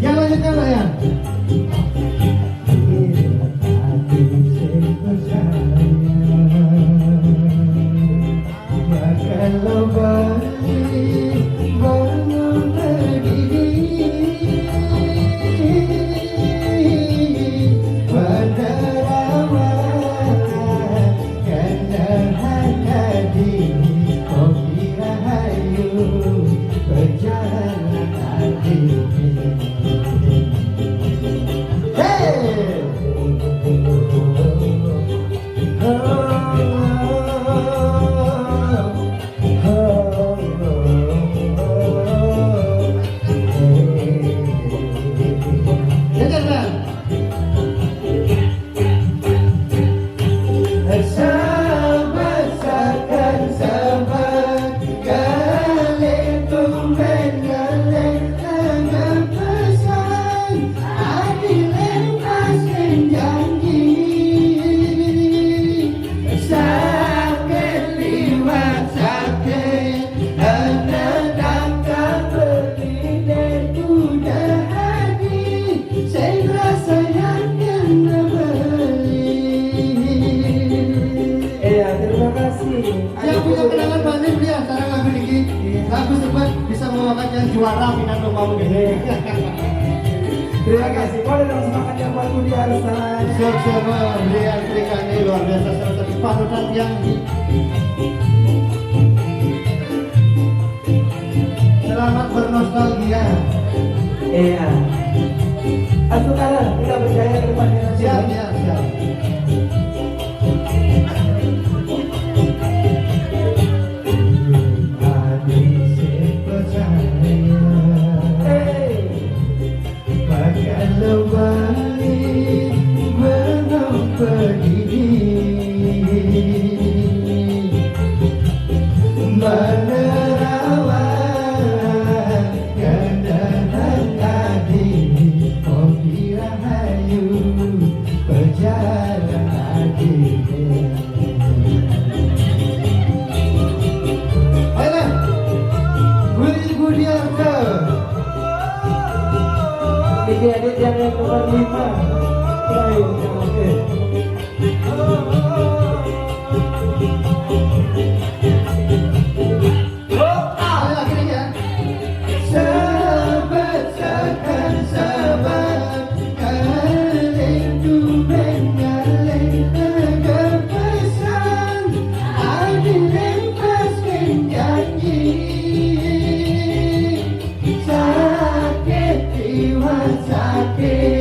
Yang lanjutnya Mbak ya. Kalau balik bangun berdiri pada awal kena hati kopi rahayu berjalan hati. Hey! Yang punya kenangan banyak dia antara lagu ini, lagu sebut bisa membawakan yang juara final lomba begini. Terima kasih. Boleh dong semangat yang baru di Arslan. Siapa beliau berikan ini luar biasa, salah satu panutan yang selamat bernostalgia. Iya. Asukara, kita berjaya ke depannya. Siap, siap, siap. Kalau balik belum berdiri menerawang kenangan tadi kopi rahayu berjalan hati. Ayolah Budi Arka Adik-adik yang nomor 5. Baik, oke. Sahabat takkan sahabat, kalengku mengaleng kepesan, ada lepaskan janji, sakit jiwa sakit.